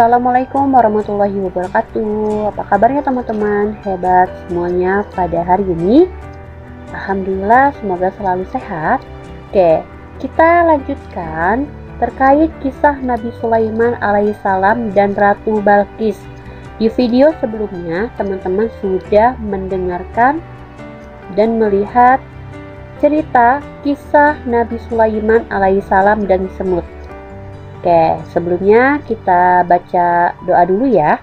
Assalamualaikum warahmatullahi wabarakatuh. Apa kabarnya teman-teman? Hebat semuanya pada hari ini. Alhamdulillah, semoga selalu sehat. Oke, kita lanjutkan terkait kisah Nabi Sulaiman alaihissalam dan Ratu Balqis. Di video sebelumnya, teman-teman sudah mendengarkan dan melihat cerita kisah Nabi Sulaiman alaihissalam dan semut. Oke, sebelumnya kita baca doa dulu ya.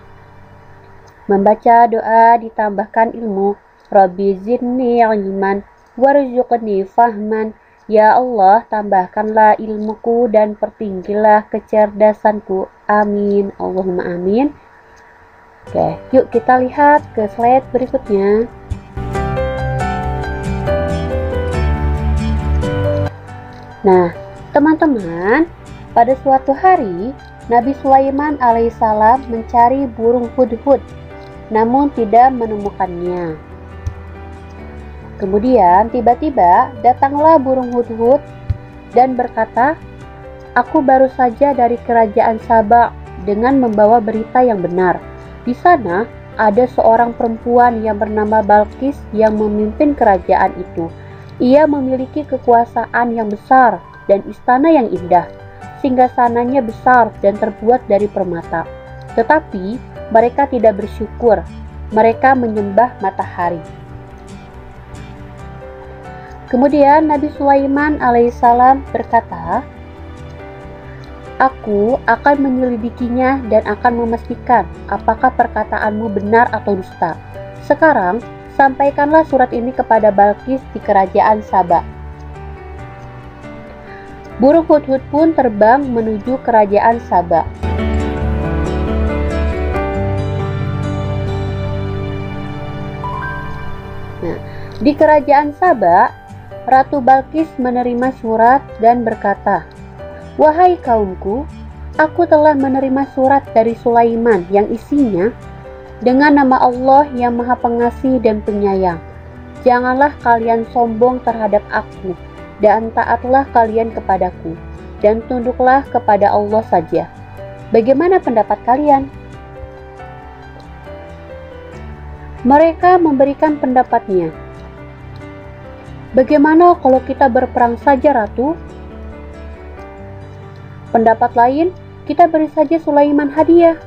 Membaca doa ditambahkan ilmu. Rabbi zidni ilman warzuqni fahman. Ya Allah, tambahkanlah ilmuku dan pertinggilah kecerdasanku. Amin. Allahumma amin. Oke, yuk kita lihat ke slide berikutnya. Nah, teman-teman, pada suatu hari, Nabi Sulaiman alaihissalam mencari burung hudhud, namun tidak menemukannya. Kemudian tiba-tiba datanglah burung hudhud dan berkata, "Aku baru saja dari kerajaan Saba dengan membawa berita yang benar. Di sana ada seorang perempuan yang bernama Balqis yang memimpin kerajaan itu. Ia memiliki kekuasaan yang besar dan istana yang indah. Singgasananya besar dan terbuat dari permata. Tetapi mereka tidak bersyukur. Mereka menyembah matahari." Kemudian Nabi Sulaiman alaihissalam berkata, "Aku akan menyelidikinya dan akan memastikan apakah perkataanmu benar atau dusta. Sekarang sampaikanlah surat ini kepada Balqis di kerajaan Saba." Burung hudhud pun terbang menuju kerajaan Saba. Nah, di kerajaan Saba, Ratu Balqis menerima surat dan berkata, "Wahai kaumku, aku telah menerima surat dari Sulaiman yang isinya, dengan nama Allah yang Maha Pengasih dan Penyayang. Janganlah kalian sombong terhadap aku, dan taatlah kalian kepadaku, dan tunduklah kepada Allah saja. Bagaimana pendapat kalian?" Mereka memberikan pendapatnya. "Bagaimana kalau kita berperang saja, Ratu?" Pendapat lain, "Kita beri saja Sulaiman hadiah."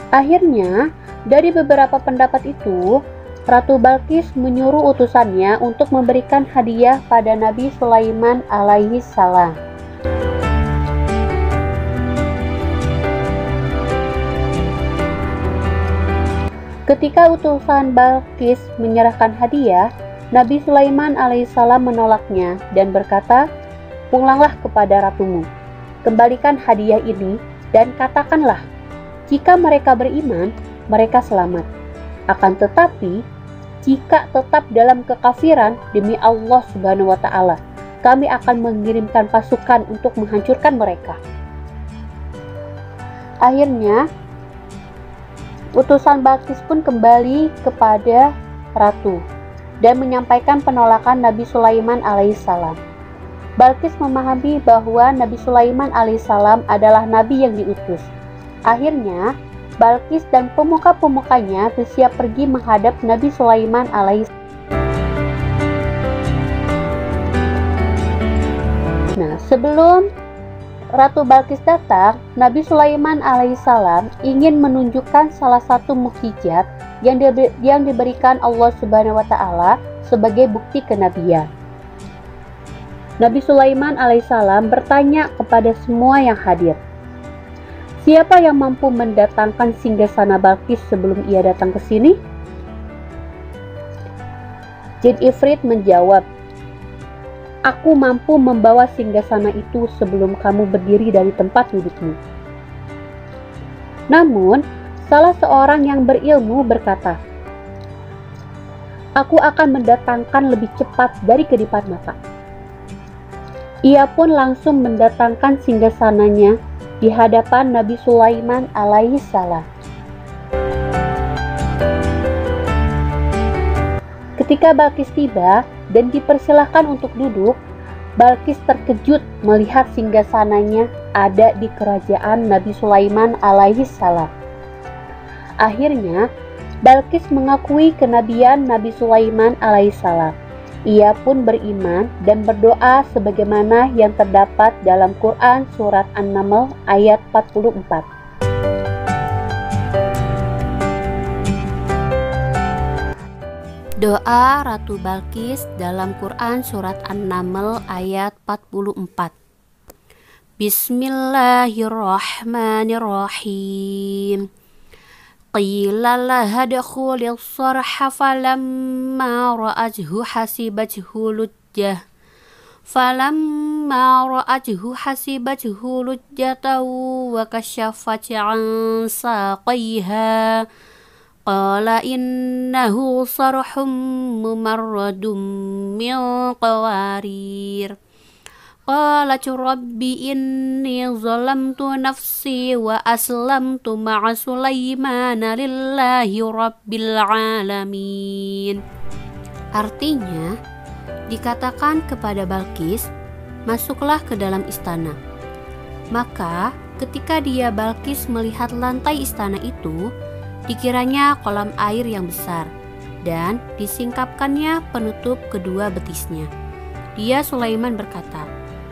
Akhirnya, dari beberapa pendapat itu, Ratu Balqis menyuruh utusannya untuk memberikan hadiah pada Nabi Sulaiman alaihissalam. Ketika utusan Balqis menyerahkan hadiah, Nabi Sulaiman alaihissalam menolaknya dan berkata, "Pulanglah kepada ratumu, kembalikan hadiah ini dan katakanlah, jika mereka beriman, mereka selamat. Akan tetapi, jika tetap dalam kekafiran demi Allah Subhanahu wa Ta'ala, kami akan mengirimkan pasukan untuk menghancurkan mereka." Akhirnya, utusan Balqis pun kembali kepada ratu dan menyampaikan penolakan Nabi Sulaiman alaihissalam. Balqis memahami bahwa Nabi Sulaiman alaihissalam adalah nabi yang diutus. Akhirnya, Balqis dan pemuka-pemukanya bersiap pergi menghadap Nabi Sulaiman alaihissalam. Nah, sebelum Ratu Balqis datang, Nabi Sulaiman alaihissalam ingin menunjukkan salah satu mukjizat yang diberikan Allah Subhanahu wa Ta'ala sebagai bukti kenabian. Nabi Sulaiman alaihissalam bertanya kepada semua yang hadir, "Siapa yang mampu mendatangkan singgasana Balqis sebelum ia datang ke sini?" Jin Ifrit menjawab, "Aku mampu membawa singgasana itu sebelum kamu berdiri dari tempat dudukmu." Namun, salah seorang yang berilmu berkata, "Aku akan mendatangkan lebih cepat dari kedipan mata." Ia pun langsung mendatangkan singgasananya di hadapan Nabi Sulaiman alaihissalam. Ketika Balqis tiba dan dipersilahkan untuk duduk, Balkis terkejut melihat singgasananya ada di kerajaan Nabi Sulaiman alaihi salam. Akhirnya, Balkis mengakui kenabian Nabi Sulaiman alaihi salam. Ia pun beriman dan berdoa sebagaimana yang terdapat dalam Quran surat An-Naml ayat 44. Doa Ratu Balkis dalam Quran surat An-Naml ayat 44. Bismillahirrahmanirrahim. Qila laha dukhulis sarha falamma ra'athu hasibathu lujjah. Falamma ra'athu hasibathu lujjatan wa kashafat 'an saqayha. Qala innahu sarhum mumarradun min qawarir. Qalat rabbi inni zalamtu nafsi wa aslamtu ma'a Sulaimana lillahi rabbil alamin. Artinya, dikatakan kepada Balkis, masuklah ke dalam istana. Maka ketika dia Balkis melihat lantai istana itu, dikiranya kolam air yang besar dan disingkapkannya penutup kedua betisnya. Dia Sulaiman berkata,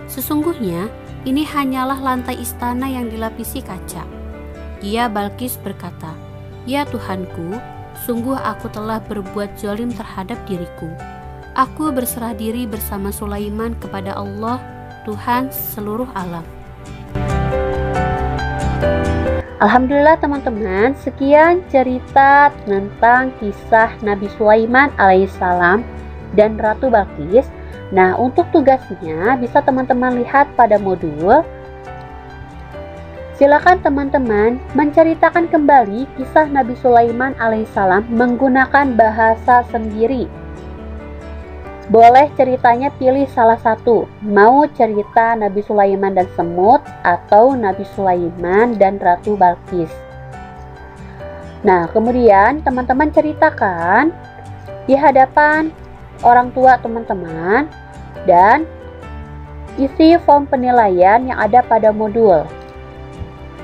sesungguhnya ini hanyalah lantai istana yang dilapisi kaca. Dia Balkis berkata, ya Tuhanku, sungguh aku telah berbuat zalim terhadap diriku. Aku berserah diri bersama Sulaiman kepada Allah, Tuhan seluruh alam. Alhamdulillah teman-teman, sekian cerita tentang kisah Nabi Sulaiman alaihissalam dan Ratu Balkis. Nah, untuk tugasnya bisa teman-teman lihat pada modul. Silakan teman-teman menceritakan kembali kisah Nabi Sulaiman alaihissalam menggunakan bahasa sendiri. Boleh ceritanya pilih salah satu, mau cerita Nabi Sulaiman dan semut atau Nabi Sulaiman dan Ratu Balkis. Nah, kemudian teman-teman ceritakan di hadapan orang tua teman-teman dan isi form penilaian yang ada pada modul.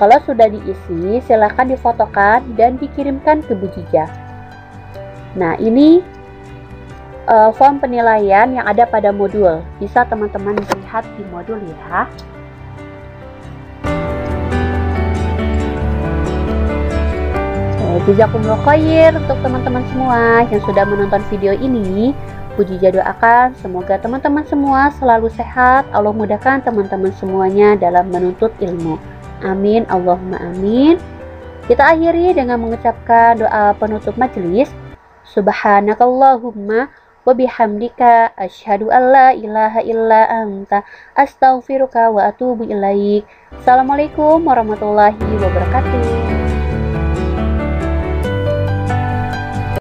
Kalau sudah diisi, silakan difotokan dan dikirimkan ke Bu Jija. Nah, ini form penilaian yang ada pada modul. Bisa teman-teman lihat di modul ya. Jazakumullah khair untuk teman-teman semua yang sudah menonton video ini. Bu Jija doakan semoga teman-teman semua selalu sehat. Allah mudahkan teman-teman semuanya dalam menuntut ilmu. Amin, Allahumma amin. Kita akhiri dengan mengucapkan doa penutup majelis. Subhanakallahumma wa bihamdika asyhadu an la ilaha illa anta astaghfiruka wa atubu ilaik. Assalamualaikum warahmatullahi wabarakatuh.